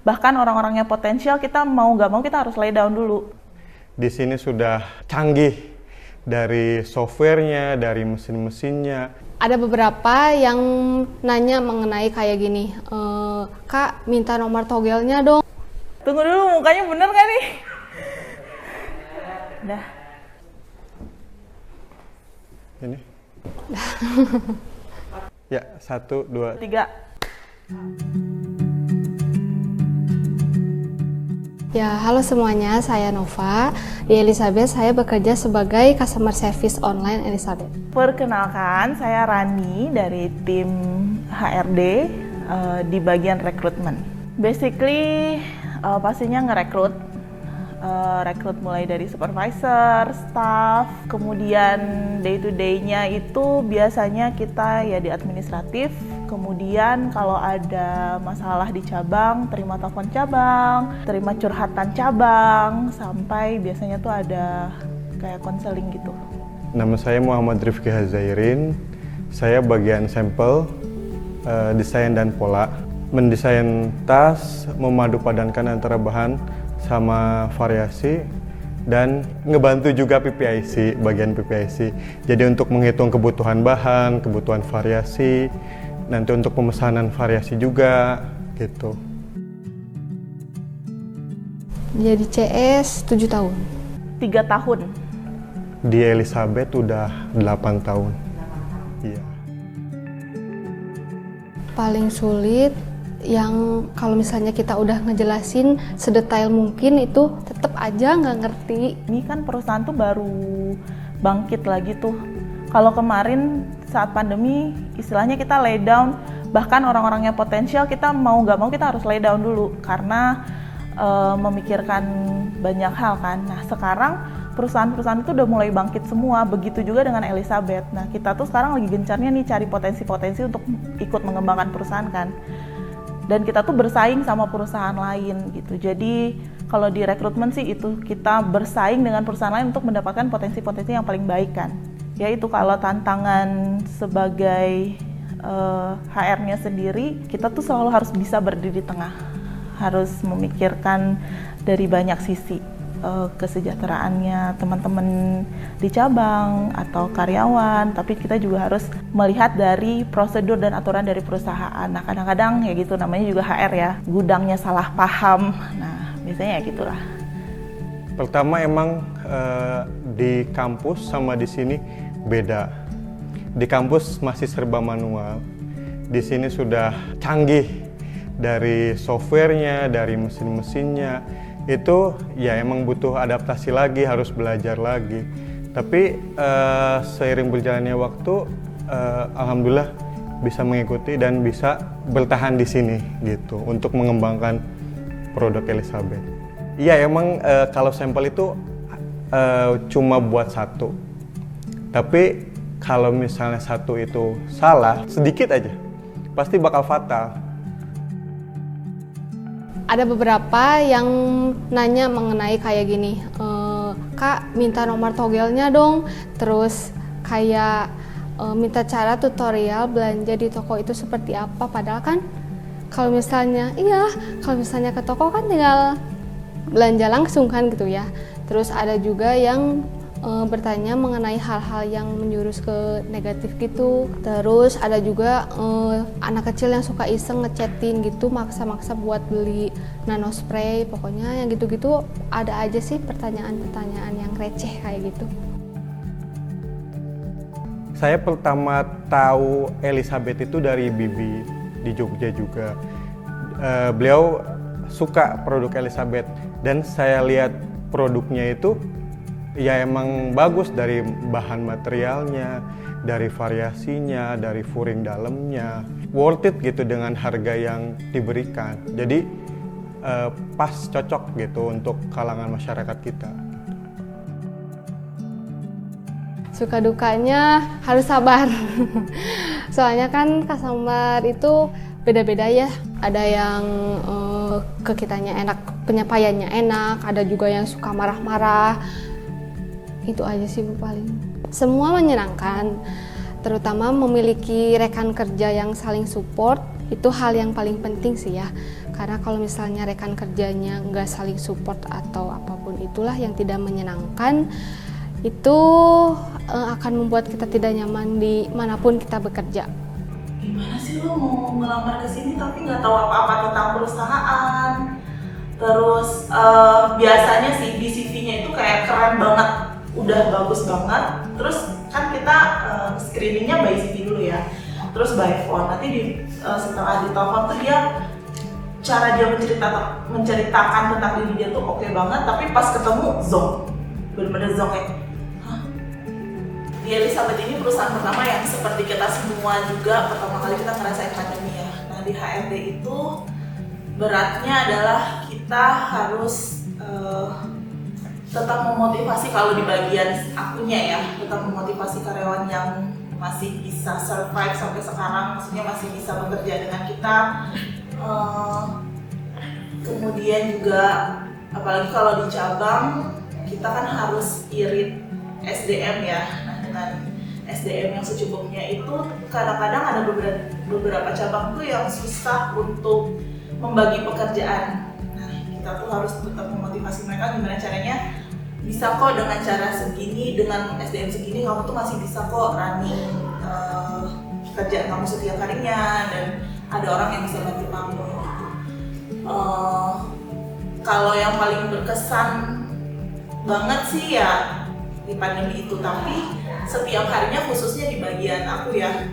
Bahkan orang-orangnya potensial, kita mau nggak mau kita harus lay down dulu. Di sini sudah canggih dari softwarenya, dari mesin-mesinnya. Ada beberapa yang nanya mengenai kayak gini, Kak minta nomor togelnya dong. Tunggu dulu, mukanya bener nggak nih? Udah. Ini. Ya, 1, 2, 3. Ya, halo semuanya, saya Nova. Di Elizabeth, saya bekerja sebagai customer service online Elizabeth. Perkenalkan, saya Rani dari tim HRD di bagian rekrutmen. Basically, pastinya ngerekrut. Rekrut mulai dari supervisor, staff, kemudian day to day-nya itu biasanya kita ya di administratif, kemudian kalau ada masalah di cabang, terima telepon cabang, terima curhatan cabang, sampai biasanya tuh ada kayak konseling gitu. Nama saya Muhammad Rifki Hazairin, saya bagian sampel, desain dan pola. Mendesain tas, memadupadankan antara bahan sama variasi, dan ngebantu juga PPIC, bagian PPIC. Jadi untuk menghitung kebutuhan bahan, kebutuhan variasi, nanti untuk pemesanan variasi juga, gitu. Jadi CS 7 tahun. 3 tahun. Di Elizabeth udah 8 tahun. Iya. Paling sulit yang kalau misalnya kita udah ngejelasin sedetail mungkin itu tetap aja nggak ngerti. Ini kan perusahaan tuh baru bangkit lagi tuh. Kalau kemarin saat pandemi istilahnya kita lay down, bahkan orang-orangnya potensial kita mau nggak mau kita harus lay down dulu karena memikirkan banyak hal kan. Nah sekarang perusahaan-perusahaan itu udah mulai bangkit semua, begitu juga dengan Elizabeth. Nah kita tuh sekarang lagi gencarnya nih cari potensi-potensi untuk ikut mengembangkan perusahaan kan. Dan kita tuh bersaing sama perusahaan lain gitu. Jadi kalau di rekrutmen sih itu kita bersaing dengan perusahaan lain untuk mendapatkan potensi-potensi yang paling baik kan. Yaitu kalau tantangan sebagai HR-nya sendiri, kita tuh selalu harus bisa berdiri di tengah. Harus memikirkan dari banyak sisi. Kesejahteraannya teman-teman di cabang atau karyawan, tapi kita juga harus melihat dari prosedur dan aturan dari perusahaan. Nah kadang-kadang ya gitu, namanya juga HR ya, gudangnya salah paham. Nah biasanya ya gitulah. Pertama emang di kampus sama di sini beda. Di kampus masih serba manual, di sini sudah canggih dari softwarenya, dari mesin-mesinnya. Itu ya emang butuh adaptasi lagi, harus belajar lagi. Tapi seiring berjalannya waktu, alhamdulillah bisa mengikuti dan bisa bertahan di sini gitu untuk mengembangkan produk Elizabeth. Iya emang kalau sampel itu cuma buat satu. Tapi kalau misalnya satu itu salah sedikit aja, pasti bakal fatal. Ada beberapa yang nanya mengenai kayak gini, Kak minta nomor togelnya dong, terus kayak minta cara tutorial belanja di toko itu seperti apa, padahal kan kalau misalnya ke toko kan tinggal belanja langsung kan gitu ya. Terus ada juga yang bertanya mengenai hal-hal yang menjurus ke negatif gitu. Terus ada juga anak kecil yang suka iseng ngechatin gitu, maksa-maksa buat beli nano spray. Pokoknya yang gitu-gitu ada aja sih pertanyaan-pertanyaan yang receh kayak gitu. Saya pertama tahu Elizabeth itu dari Bibi di Jogja juga. Beliau suka produk Elizabeth dan saya lihat produknya itu ya emang bagus, dari bahan materialnya, dari variasinya, dari furing dalamnya, worth it gitu dengan harga yang diberikan. Jadi pas, cocok gitu untuk kalangan masyarakat kita. Suka dukanya harus sabar. Soalnya kan customer itu beda-beda ya. Ada yang ke kitanya enak, penyampaiannya enak, ada juga yang suka marah-marah. Itu aja sih Bu paling. Semua menyenangkan, terutama memiliki rekan kerja yang saling support, itu hal yang paling penting sih ya. Karena kalau misalnya rekan kerjanya nggak saling support atau apapun itulah yang tidak menyenangkan, itu akan membuat kita tidak nyaman di manapun kita bekerja. Gimana sih lo mau ngelamar ke sini tapi nggak tahu apa-apa tentang perusahaan? Terus biasanya sih di CV-nya itu kayak keren banget, udah bagus banget. Terus kan kita screeningnya by CV dulu ya, terus by phone. Nanti setelah ditelepon tuh cara dia menceritakan tentang diri dia tuh oke banget, tapi pas ketemu zonk, bener-bener zonk kayak, hah? Di Elizabeth ini perusahaan pertama yang seperti kita semua juga pertama kali kita ngerasain pandemi ya. Nah di HRD itu beratnya adalah kita harus tetap memotivasi, kalau di bagian akunya ya, tetap memotivasi karyawan yang masih bisa survive sampai sekarang, maksudnya masih bisa bekerja dengan kita. Kemudian juga apalagi kalau di cabang kita kan harus irit SDM ya. Nah dengan SDM yang secukupnya itu kadang-kadang ada beberapa cabang tuh yang susah untuk membagi pekerjaan. Nah kita tuh harus tetap memotivasi mereka gimana caranya, bisa kok dengan cara segini, dengan SDM segini kamu tuh masih bisa kok running kerjaan kamu setiap harinya, dan ada orang yang bisa bantu kamu. Kalau yang paling berkesan banget sih ya di pandemi itu, tapi setiap harinya khususnya di bagian aku ya,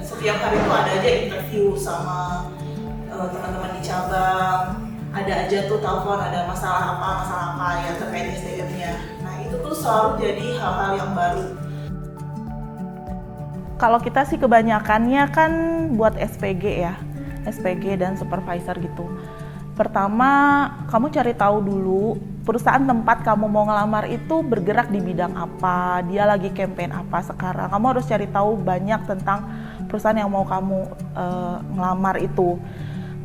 setiap hari itu ada aja interview sama teman-teman di cabang, ada aja tuh telepon, ada masalah apa ya terkait SDM-nya. Nah itu tuh selalu jadi hal-hal yang baru. Kalau kita sih kebanyakannya kan buat SPG ya, SPG dan supervisor gitu. Pertama, kamu cari tahu dulu perusahaan tempat kamu mau ngelamar itu bergerak di bidang apa, dia lagi campaign apa sekarang. Kamu harus cari tahu banyak tentang perusahaan yang mau kamu ngelamar itu.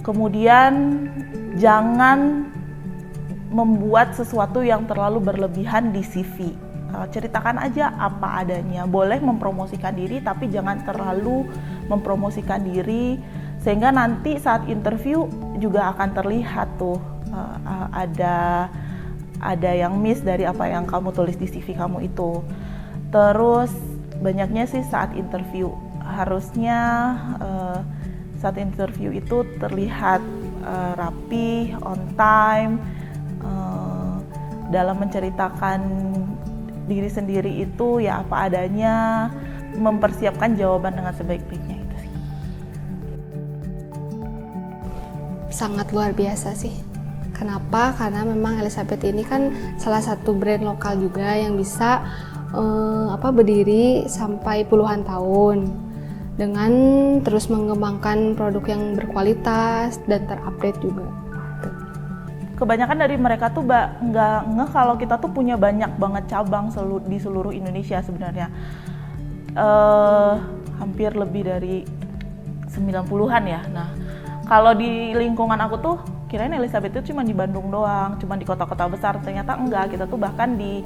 Kemudian jangan membuat sesuatu yang terlalu berlebihan di CV. Ceritakan aja apa adanya. Boleh mempromosikan diri tapi jangan terlalu mempromosikan diri, sehingga nanti saat interview juga akan terlihat tuh ada yang miss dari apa yang kamu tulis di CV kamu itu. Terus banyaknya sih saat interview harusnya saat interview itu terlihat rapi, on time, dalam menceritakan diri sendiri itu ya apa adanya, mempersiapkan jawaban dengan sebaik-baiknya itu sih. Sangat luar biasa sih. Kenapa? Karena memang Elizabeth ini kan salah satu brand lokal juga yang bisa berdiri sampai puluhan tahun dengan terus mengembangkan produk yang berkualitas dan terupdate juga. Kebanyakan dari mereka tuh nggak ngeh kalau kita tuh punya banyak banget cabang di seluruh Indonesia sebenarnya. Hampir lebih dari 90-an ya. Nah, kalau di lingkungan aku tuh kirain Elizabeth itu cuma di Bandung doang, cuma di kota-kota besar. Ternyata enggak, kita tuh bahkan di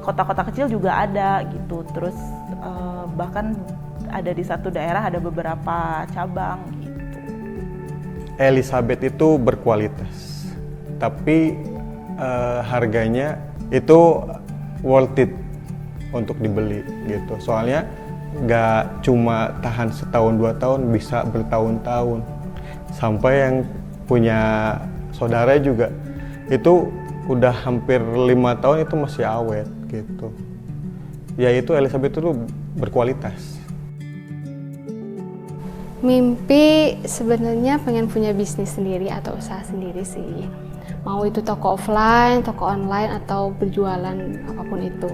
kota-kota kecil juga ada gitu. Terus bahkan ada di satu daerah ada beberapa cabang gitu. Elizabeth itu berkualitas, tapi harganya itu worth it untuk dibeli gitu. Soalnya nggak cuma tahan setahun 2 tahun, bisa bertahun-tahun. Sampai yang punya saudara juga itu udah hampir 5 tahun itu masih awet gitu. Ya itu Elizabeth itu berkualitas. Mimpi sebenarnya pengen punya bisnis sendiri atau usaha sendiri sih. Mau itu toko offline, toko online, atau berjualan apapun itu.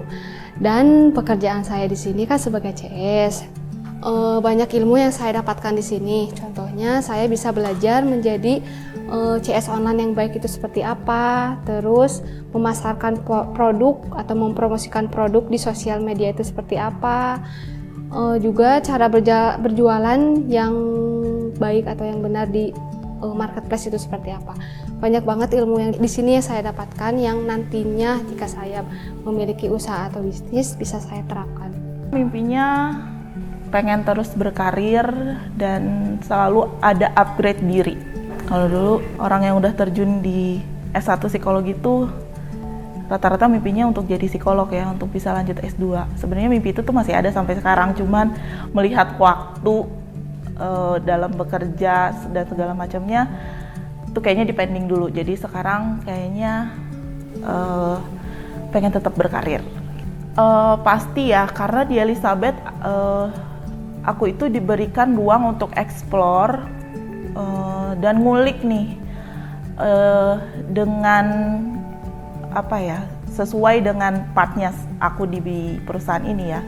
Dan pekerjaan saya di sini kan sebagai CS. Banyak ilmu yang saya dapatkan di sini. Contohnya saya bisa belajar menjadi CS online yang baik itu seperti apa, terus memasarkan produk atau mempromosikan produk di sosial media itu seperti apa. Juga cara berjualan yang baik atau yang benar di marketplace itu seperti apa. Banyak banget ilmu yang di sini yang saya dapatkan yang nantinya jika saya memiliki usaha atau bisnis bisa saya terapkan. Mimpinya pengen terus berkarir dan selalu ada upgrade diri. Kalau dulu orang yang udah terjun di S1 psikologi itu rata-rata mimpinya untuk jadi psikolog ya, untuk bisa lanjut S2. Sebenarnya mimpi itu tuh masih ada sampai sekarang, cuman melihat waktu dalam bekerja dan segala macamnya itu kayaknya dipending dulu. Jadi sekarang kayaknya pengen tetap berkarir. Pasti ya, karena di Elizabeth aku itu diberikan ruang untuk explore dan ngulik nih dengan apa ya, sesuai dengan partnya aku di perusahaan ini ya.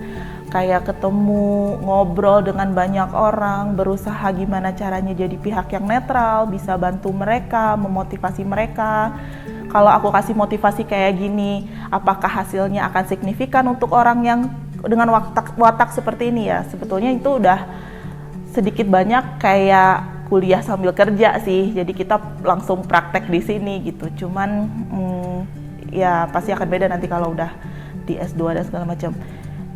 Kayak ketemu, ngobrol dengan banyak orang, berusaha gimana caranya jadi pihak yang netral, bisa bantu mereka, memotivasi mereka. Kalau aku kasih motivasi kayak gini, apakah hasilnya akan signifikan untuk orang yang dengan watak seperti ini ya? Sebetulnya itu udah sedikit banyak kayak kuliah sambil kerja sih. Jadi kita langsung praktek di sini gitu. Cuman ya pasti akan beda nanti kalau udah di S2 dan segala macam.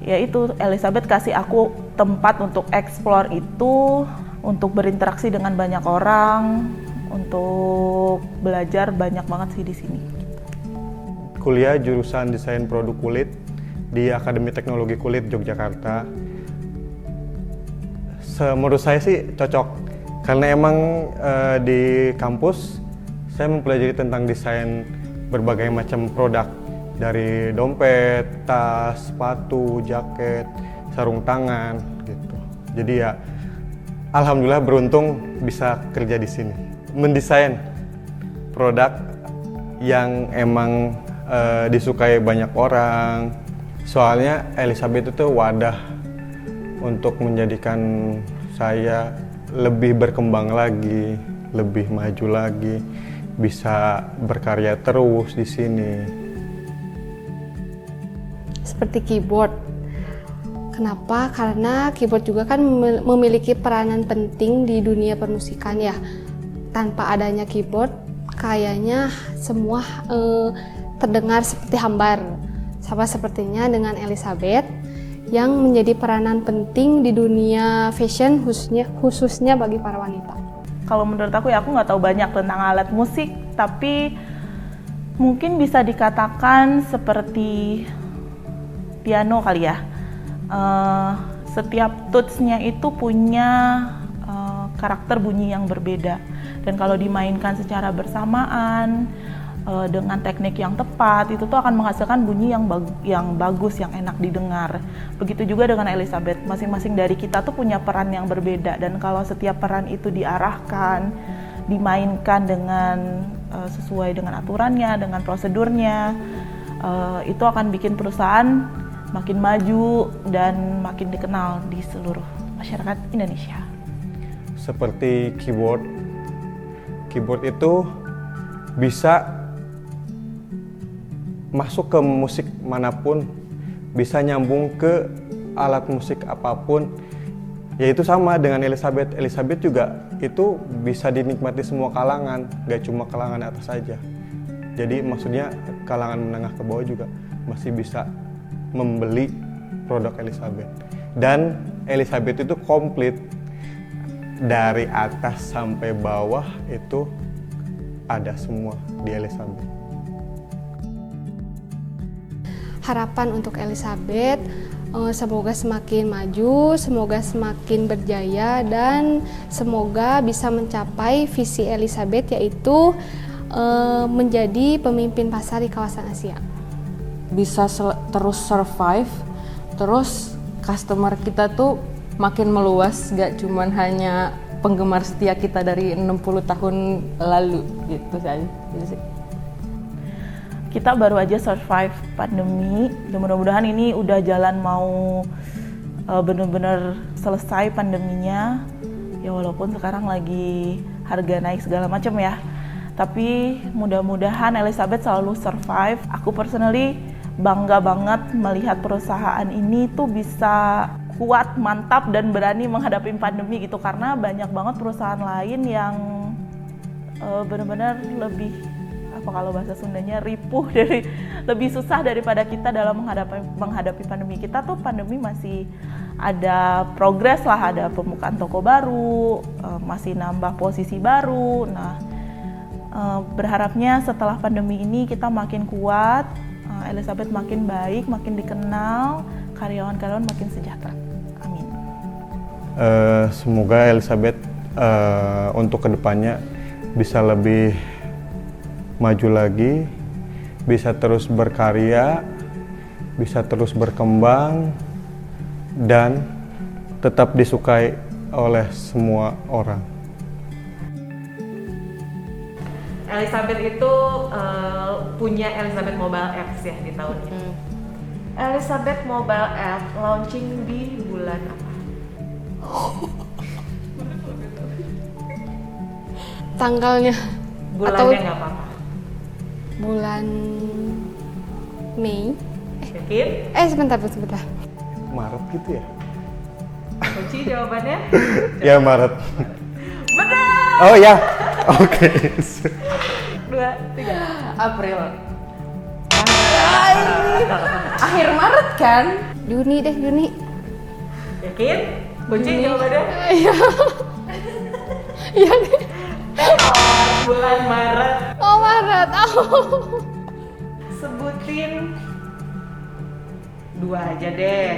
Ya itu, Elizabeth kasih aku tempat untuk explore itu, untuk berinteraksi dengan banyak orang, untuk belajar banyak banget sih di sini. Kuliah jurusan desain produk kulit di Akademi Teknologi Kulit Yogyakarta. Menurut saya sih cocok, karena emang di kampus saya mempelajari tentang desain berbagai macam produk, dari dompet, tas, sepatu, jaket, sarung tangan gitu. Jadi ya alhamdulillah beruntung bisa kerja di sini, mendesain produk yang emang disukai banyak orang. Soalnya Elizabeth itu wadah untuk menjadikan saya lebih berkembang lagi, lebih maju lagi, bisa berkarya terus di sini. Seperti keyboard. Kenapa? Karena keyboard juga kan memiliki peranan penting di dunia permusikan ya. Tanpa adanya keyboard, kayaknya semua terdengar seperti hambar. Sama sepertinya dengan Elizabeth yang menjadi peranan penting di dunia fashion, khususnya bagi para wanita. Kalau menurut aku ya, aku nggak tahu banyak tentang alat musik, tapi mungkin bisa dikatakan seperti piano kali ya. Setiap tutsnya itu punya karakter bunyi yang berbeda, dan kalau dimainkan secara bersamaan dengan teknik yang tepat, itu tuh akan menghasilkan bunyi yang bagus, yang enak didengar. Begitu juga dengan Elizabeth, masing-masing dari kita tuh punya peran yang berbeda, dan kalau setiap peran itu diarahkan, dimainkan dengan sesuai dengan aturannya, dengan prosedurnya, itu akan bikin perusahaan makin maju dan makin dikenal di seluruh masyarakat Indonesia. Seperti keyboard itu bisa masuk ke musik manapun, bisa nyambung ke alat musik apapun. Yaitu sama dengan Elizabeth. Elizabeth juga itu bisa dinikmati semua kalangan, gak cuma kalangan atas saja. Jadi maksudnya kalangan menengah ke bawah juga masih bisa membeli produk Elizabeth. Dan Elizabeth itu komplit, dari atas sampai bawah itu ada semua di Elizabeth. Harapan untuk Elizabeth, semoga semakin maju, semoga semakin berjaya, dan semoga bisa mencapai visi Elizabeth, yaitu menjadi pemimpin pasar di kawasan Asia. Bisa terus survive, terus customer kita tuh makin meluas, gak cuman hanya penggemar setia kita dari 60 tahun lalu gitu saja. Kita baru aja survive pandemi, dan mudah-mudahan ini udah jalan mau benar-benar selesai pandeminya. Ya walaupun sekarang lagi harga naik segala macam ya, tapi mudah-mudahan Elizabeth selalu survive. Aku personally bangga banget melihat perusahaan ini tuh bisa kuat, mantap, dan berani menghadapi pandemi gitu, karena banyak banget perusahaan lain yang benar-benar lebih, apa kalau bahasa Sundanya, ripuh, lebih susah daripada kita dalam menghadapi pandemi. Kita tuh pandemi masih ada progres lah, ada pembukaan toko baru, masih nambah posisi baru. Nah, berharapnya setelah pandemi ini kita makin kuat, Elizabeth makin baik, makin dikenal, karyawan-karyawan makin sejahtera. Amin. Semoga Elizabeth untuk kedepannya bisa lebih maju lagi, bisa terus berkarya, bisa terus berkembang, dan tetap disukai oleh semua orang. Elizabeth itu punya Elizabeth Mobile Apps ya di tahun ini. Elizabeth Mobile App launching di bulan apa? Tanggalnya Bulannya nggak apa-apa. bulan Mei. Yakin? Sebentar. Maret gitu ya? Kunci jawabannya? Ya Maret. Benar! Oh ya, oke. 2, 3. April. Akhir Maret kan? Juni. Yakin? Kunci jawabannya? Iya deh. Bulan Maret. Oh, Maret. Sebutin 2 aja deh.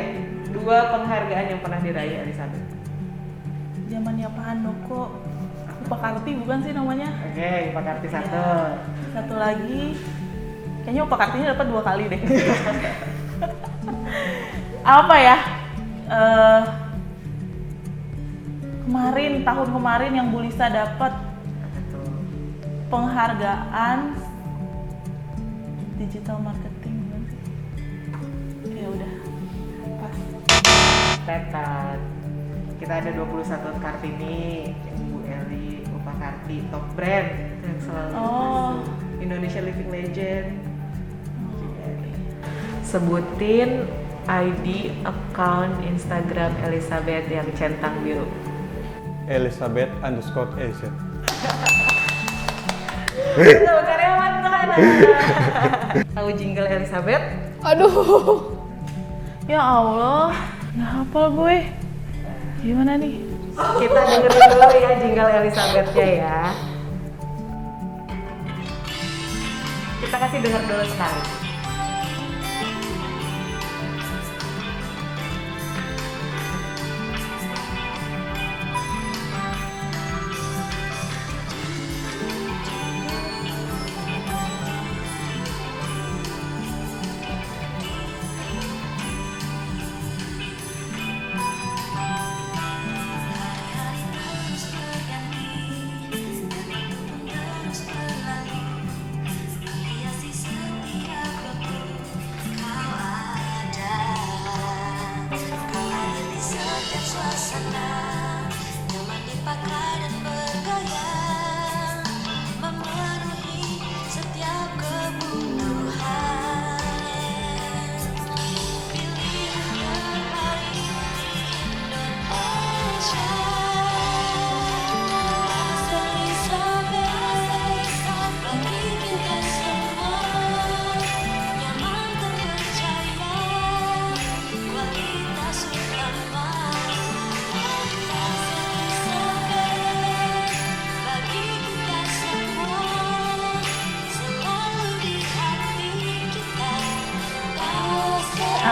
2 penghargaan yang pernah diraih Elizabeth. Zamannya Pak Handoko, Pak Karti bukan sih namanya? Oke, Pak Karti 1. Ya. Satu lagi, kayaknya Pak Kartinya dapat 2 kali deh. Apa ya? Tahun kemarin yang Bu Lisa dapat penghargaan digital marketing bukan sih? Ya udah, pas. Tetat. Kita ada 21 Kartini, Bu Eli, Pak Karti, top brand yang selalu masuk. Indonesia Living Legend. Sebutin ID account Instagram Elizabeth yang centang biru. Elizabeth_AZ. Tuh, karyawan kan. Tahu jingle Elizabeth? Aduh. Ya Allah, nggak hafal gue. Gimana nih? Kita dengerin dulu ya jingle Elizabeth-nya ya. Kita kasih denger dulu sekali.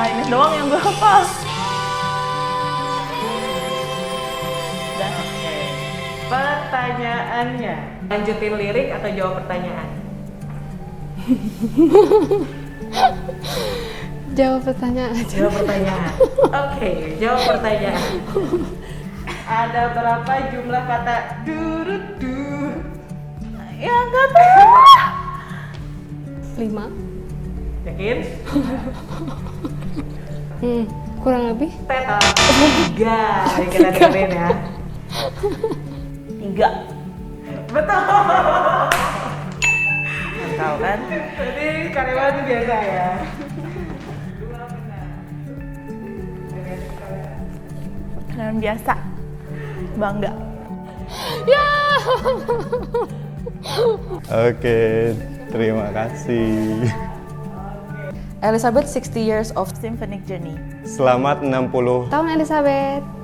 Ini doang yang gue hafal. Udah, oke. Pertanyaannya, lanjutin lirik atau jawab pertanyaan? Jawab pertanyaan aja. Jawab pertanyaan. Oke, jawab pertanyaan. Ada berapa jumlah kata durudu? Ya nggak tahu. 5. Yakin? Kurang lebih. Teta. 3. Yang kita dengerin ya. 3. Betul. Tahu kan? Jadi karyawan itu biasa ya. Kalian biasa. Bangga. Ya. Oke, terima kasih. Elizabeth 60 years of Symphonic Journey. Selamat 60 Tahun Elizabeth.